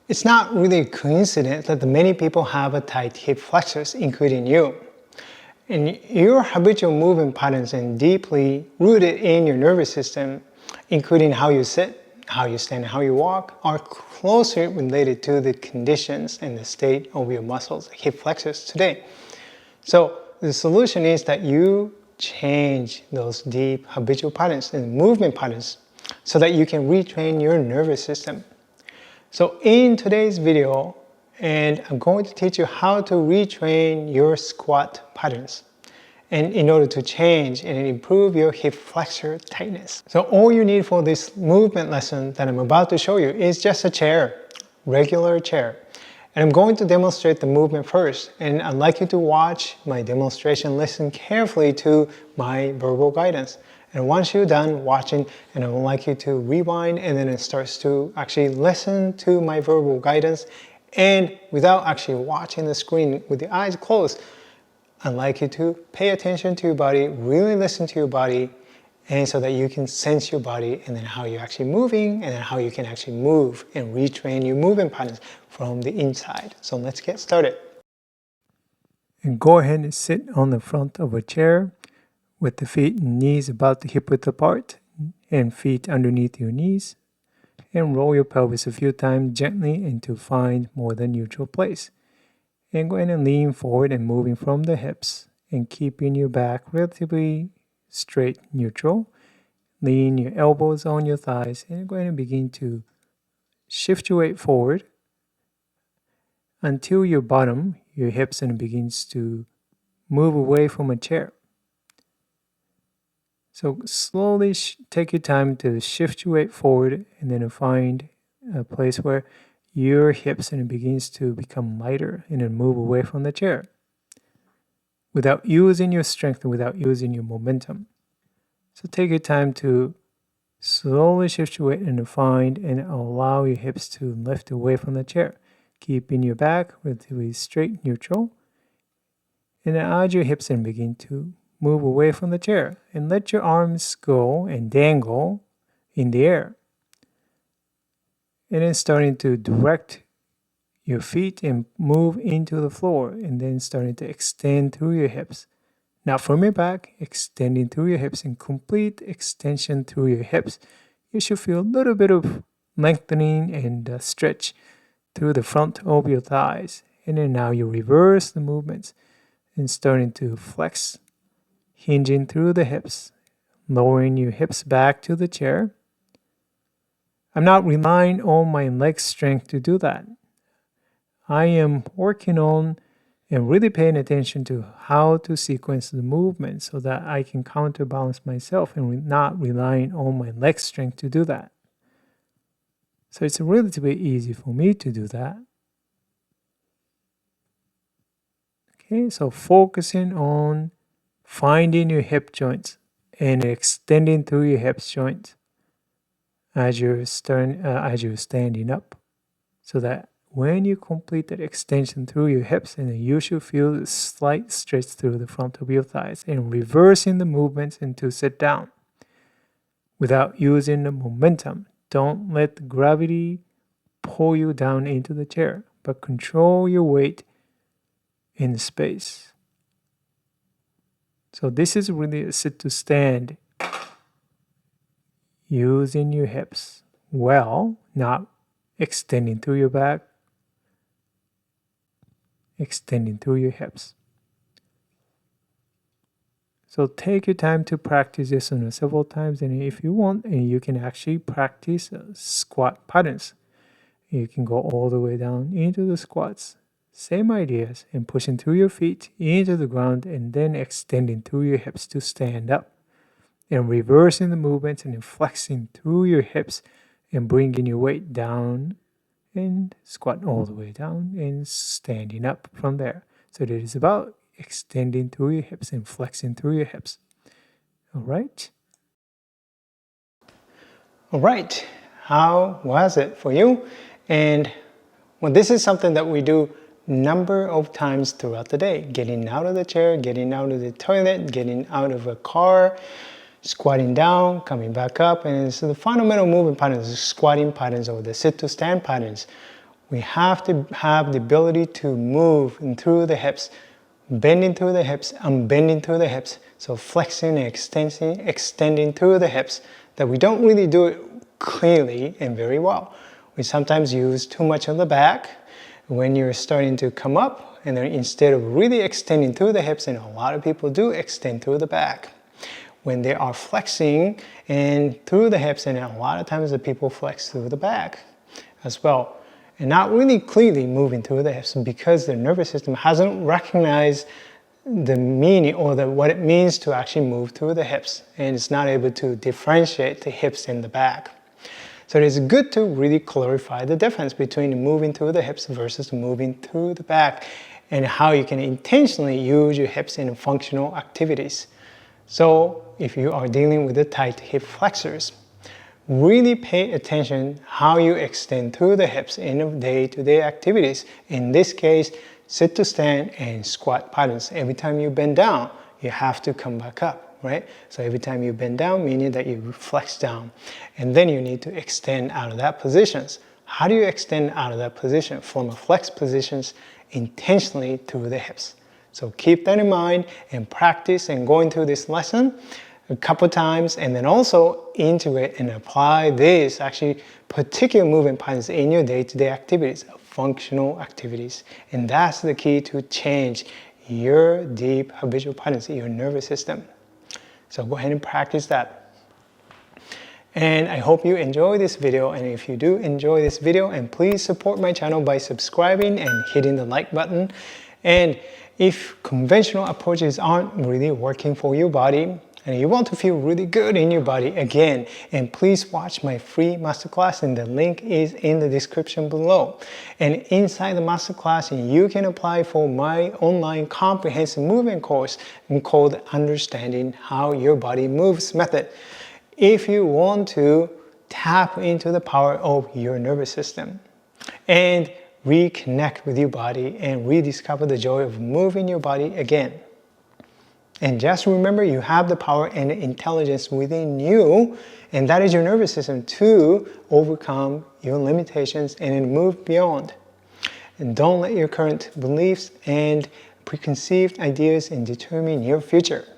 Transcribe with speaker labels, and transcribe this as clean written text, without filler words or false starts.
Speaker 1: It's not really a coincidence that many people have a tight hip flexors, including you. And your habitual movement patterns are deeply rooted in your nervous system, including how you sit, how you stand, and how you walk, are closely related to the conditions and the state of your muscles, hip flexors today. So the solution is that you change those deep habitual patterns and movement patterns so that you can retrain your nervous system. So in today's video, I'm going to teach you how to retrain your squat patterns and in order to change and improve your hip flexor tightness. So all you need for this movement lesson that I'm about to show you is just a chair, regular chair. And I'm going to demonstrate the movement first, and I'd like you to watch my demonstration, listen carefully to my verbal guidance. And once you're done watching, and I would like you to rewind, and then it starts to actually listen to my verbal guidance. And without actually watching the screen with the eyes closed, I'd like you to pay attention to your body, really listen to your body, and so that you can sense your body and then how you're actually moving, and then how you can actually move and retrain your movement patterns from the inside. So let's get started. And go ahead and sit on the front of a chair with the feet and knees about the hip width apart and feet underneath your knees, and roll your pelvis a few times gently until find more than neutral place. And go ahead and lean forward and moving from the hips and keeping your back relatively straight, neutral. Lean your elbows on your thighs and go ahead and begin to shift your weight forward until your bottom, your hips, and begins to move away from a chair. So slowly take your time to shift your weight forward and then find a place where your hips and it begins to become lighter and then move away from the chair without using your strength and without using your momentum. So take your time to slowly shift your weight and find and allow your hips to lift away from the chair, keeping your back relatively straight, neutral. And then as your hips and begin to move away from the chair and let your arms go and dangle in the air. And then starting to direct your feet and move into the floor and then starting to extend through your hips. Now from your back, extending through your hips and complete extension through your hips. You should feel a little bit of lengthening and stretch through the front of your thighs. And then now you reverse the movements and starting to flex, hinging through the hips, lowering your hips back to the chair. I'm not relying on my leg strength to do that. I am working on and really paying attention to how to sequence the movement so that I can counterbalance myself and not relying on my leg strength to do that. So it's relatively easy for me to do that. Okay, so focusing on finding your hip joints and extending through your hips joints as you're standing up, so that when you complete that extension through your hips, and you should feel a slight stretch through the front of your thighs, and reversing the movements into sit down without using the momentum. Don't let the gravity pull you down into the chair, but control your weight in the space. So this is really a sit to stand using your hips well, not extending through your back, extending through your hips. So take your time to practice this several times, and if you want, and you can actually practice squat patterns. You can go all the way down into the squats. Same ideas, and pushing through your feet into the ground and then extending through your hips to stand up. And reversing the movements and then flexing through your hips and bringing your weight down and squat all the way down and standing up from there. So that is about extending through your hips and flexing through your hips. All right? All right. How was it for you? And well, this is something that we do number of times throughout the day. Getting out of the chair, getting out of the toilet, getting out of a car, squatting down, coming back up. And so the fundamental movement patterns, squatting patterns or the sit to stand patterns, We have to have the ability to move through the hips, bending through the hips, unbending through the hips. So flexing and extending through the hips, that we don't really do it clearly and very well. We sometimes use too much of the back when you're starting to come up, and then instead of really extending through the hips, and a lot of people do extend through the back. When they are flexing and through the hips, and a lot of times the people flex through the back as well, and not really clearly moving through the hips because their nervous system hasn't recognized the meaning or what it means to actually move through the hips, and it's not able to differentiate the hips and the back. So it is good to really clarify the difference between moving through the hips versus moving through the back, and how you can intentionally use your hips in functional activities. So if you are dealing with the tight hip flexors, really pay attention how you extend through the hips in day-to-day activities. In this case, sit to stand and squat patterns. Every time you bend down, you have to come back up, right? So every time you bend down, meaning that you flex down, and then you need to extend out of that position. How do you extend out of that position? From a flex positions intentionally through the hips. So keep that in mind and practice and going through this lesson a couple times, and then also integrate and apply this actually particular movement patterns in your day-to-day activities, functional activities. And that's the key to change your deep habitual patterns in your nervous system. So go ahead and practice that. And I hope you enjoy this video, and if you do enjoy this video, and please support my channel by subscribing and hitting the like button. And if conventional approaches aren't really working for your body, and you want to feel really good in your body again, and please watch my free masterclass, and the link is in the description below. And inside the masterclass, you can apply for my online comprehensive movement course called Understanding How Your Body Moves method, if you want to tap into the power of your nervous system and reconnect with your body and rediscover the joy of moving your body again. And just remember, you have the power and the intelligence within you, and that is your nervous system, to overcome your limitations and move beyond. And don't let your current beliefs and preconceived ideas determine your future.